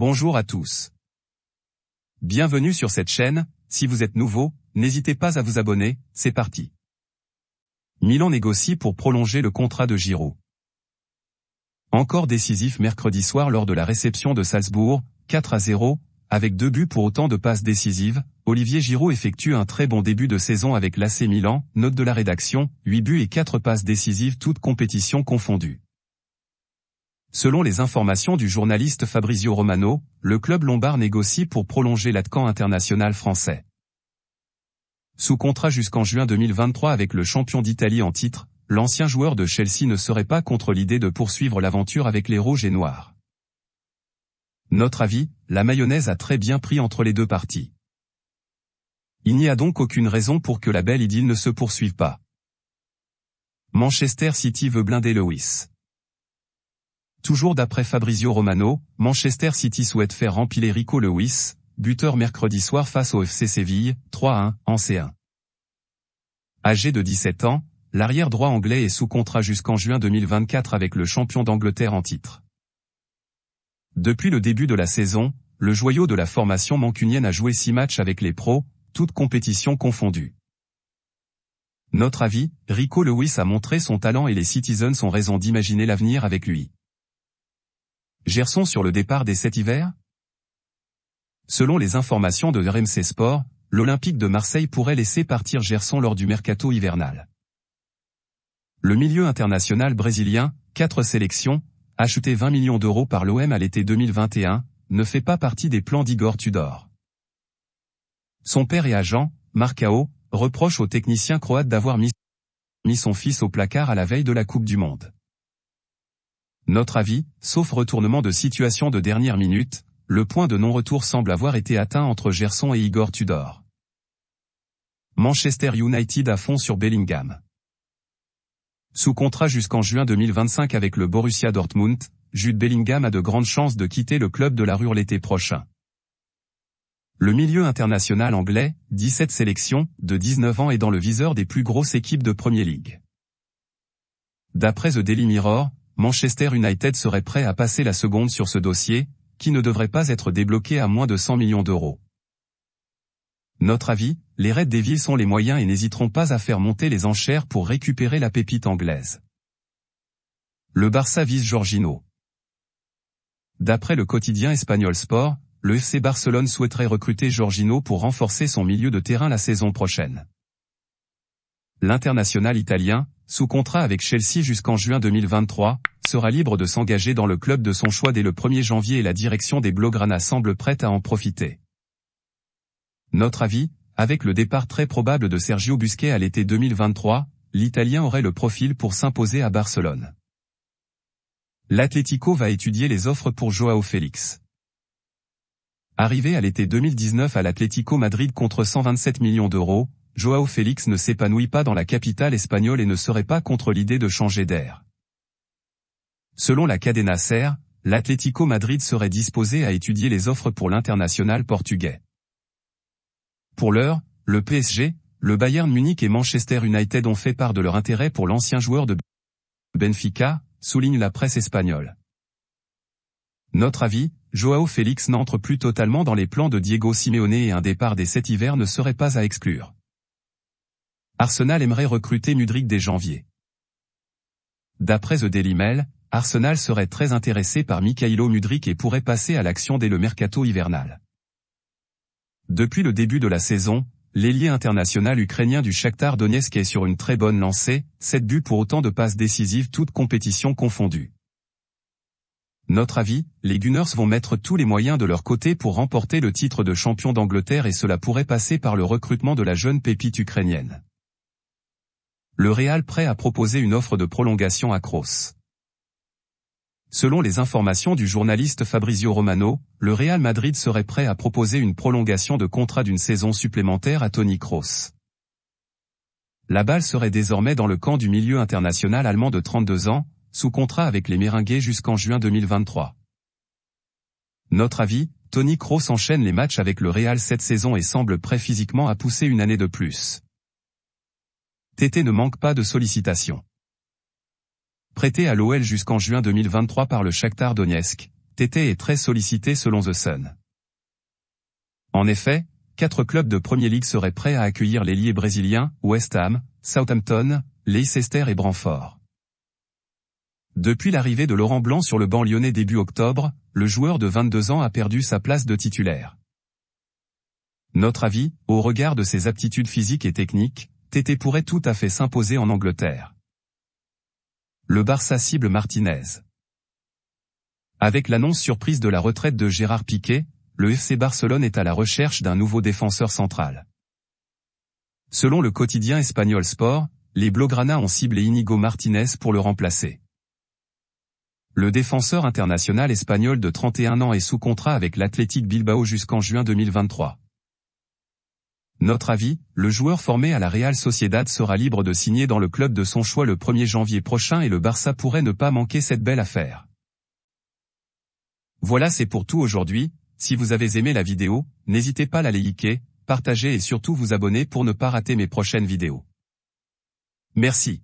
bonjour à tous. Bienvenue sur cette chaîne, si vous êtes nouveau, n'hésitez pas à vous abonner, c'est parti. Milan négocie pour prolonger le contrat de Giroud. Encore décisif mercredi soir lors de la réception de Salzbourg, 4-0, avec 2 buts pour autant de passes décisives, Olivier Giroud effectue un très bon début de saison avec l'AC Milan, note de la rédaction, 8 buts et 4 passes décisives toutes compétitions confondues. Selon les informations du journaliste Fabrizio Romano, le club lombard négocie pour prolonger l'attaquant international français. Sous contrat jusqu'en juin 2023 avec le champion d'Italie en titre, l'ancien joueur de Chelsea ne serait pas contre l'idée de poursuivre l'aventure avec les rouges et noirs. Notre avis, la mayonnaise a très bien pris entre les deux parties. Il n'y a donc aucune raison pour que la belle idylle ne se poursuive pas. Manchester City veut blinder Lewis. Toujours d'après Fabrizio Romano, Manchester City souhaite faire rempiler Rico Lewis, buteur mercredi soir face au FC Séville, 3-1, en C1. Âgé de 17 ans, l'arrière droit anglais est sous contrat jusqu'en juin 2024 avec le champion d'Angleterre en titre. Depuis le début de la saison, le joyau de la formation mancunienne a joué 6 matchs avec les pros, toutes compétitions confondues. Notre avis, Rico Lewis a montré son talent et les Citizens ont raison d'imaginer l'avenir avec lui. Gerson sur le départ dès cet hiver? Selon les informations de RMC Sport, l'Olympique de Marseille pourrait laisser partir Gerson lors du mercato hivernal. Le milieu international brésilien, 4 sélections, acheté 20 millions d'euros par l'OM à l'été 2021, ne fait pas partie des plans d'Igor Tudor. Son père et agent, Marcao, reproche au technicien croate d'avoir mis son fils au placard à la veille de la Coupe du Monde. Notre avis, sauf retournement de situation de dernière minute, le point de non-retour semble avoir été atteint entre Gerson et Igor Tudor. Manchester United à fond sur Bellingham. Sous contrat jusqu'en juin 2025 avec le Borussia Dortmund, Jude Bellingham a de grandes chances de quitter le club de la Ruhr l'été prochain. Le milieu international anglais, 17 sélections, de 19 ans est dans le viseur des plus grosses équipes de Premier League. D'après The Daily Mirror, Manchester United serait prêt à passer la seconde sur ce dossier, qui ne devrait pas être débloqué à moins de 100 millions d'euros. Notre avis, les Red Devils ont les moyens et n'hésiteront pas à faire monter les enchères pour récupérer la pépite anglaise. Le Barça vise Jorginho. D'après le quotidien espagnol Sport, le FC Barcelone souhaiterait recruter Jorginho pour renforcer son milieu de terrain la saison prochaine. L'international italien, sous contrat avec Chelsea jusqu'en juin 2023, sera libre de s'engager dans le club de son choix dès le 1er janvier et la direction des Blaugrana semble prête à en profiter. Notre avis, avec le départ très probable de Sergio Busquets à l'été 2023, l'Italien aurait le profil pour s'imposer à Barcelone. L'Atlético va étudier les offres pour Joao Félix. Arrivé à l'été 2019 à l'Atlético Madrid contre 127 millions d'euros, Joao Félix ne s'épanouit pas dans la capitale espagnole et ne serait pas contre l'idée de changer d'air. Selon la Cadena SER, l'Atlético Madrid serait disposé à étudier les offres pour l'international portugais. Pour l'heure, le PSG, le Bayern Munich et Manchester United ont fait part de leur intérêt pour l'ancien joueur de Benfica, souligne la presse espagnole. Notre avis, Joao Félix n'entre plus totalement dans les plans de Diego Simeone et un départ dès cet hiver ne serait pas à exclure. Arsenal aimerait recruter Mudryk dès janvier. D'après The Daily Mail, Arsenal serait très intéressé par Mykhailo Mudryk et pourrait passer à l'action dès le mercato hivernal. Depuis le début de la saison, l'ailier international ukrainien du Shakhtar Donetsk est sur une très bonne lancée, 7 buts pour autant de passes décisives toutes compétitions confondues. Notre avis, les Gunners vont mettre tous les moyens de leur côté pour remporter le titre de champion d'Angleterre et cela pourrait passer par le recrutement de la jeune pépite ukrainienne. Le Real prêt à proposer une offre de prolongation à Kroos. Selon les informations du journaliste Fabrizio Romano, le Real Madrid serait prêt à proposer une prolongation de contrat d'une saison supplémentaire à Toni Kroos. La balle serait désormais dans le camp du milieu international allemand de 32 ans, sous contrat avec les Merengues jusqu'en juin 2023. Notre avis, Toni Kroos enchaîne les matchs avec le Real cette saison et semble prêt physiquement à pousser une année de plus. Tété ne manque pas de sollicitations. Prêté à l'OL jusqu'en juin 2023 par le Shakhtar Donetsk, Tete est très sollicité selon The Sun. En effet, 4 clubs de Premier League seraient prêts à accueillir l'ailier brésilien, West Ham, Southampton, Leicester et Brentford. Depuis l'arrivée de Laurent Blanc sur le banc lyonnais début octobre, le joueur de 22 ans a perdu sa place de titulaire. Notre avis, au regard de ses aptitudes physiques et techniques, Tete pourrait tout à fait s'imposer en Angleterre. Le Barça cible Martinez. Avec l'annonce surprise de la retraite de Gérard Piqué, le FC Barcelone est à la recherche d'un nouveau défenseur central. Selon le quotidien espagnol Sport, les Blaugrana ont ciblé Íñigo Martínez pour le remplacer. Le défenseur international espagnol de 31 ans est sous contrat avec l'Athletic Bilbao jusqu'en juin 2023. Notre avis, le joueur formé à la Real Sociedad sera libre de signer dans le club de son choix le 1er janvier prochain et le Barça pourrait ne pas manquer cette belle affaire. Voilà, c'est pour tout aujourd'hui. Si vous avez aimé la vidéo, n'hésitez pas à la liker, partager et surtout vous abonner pour ne pas rater mes prochaines vidéos. Merci.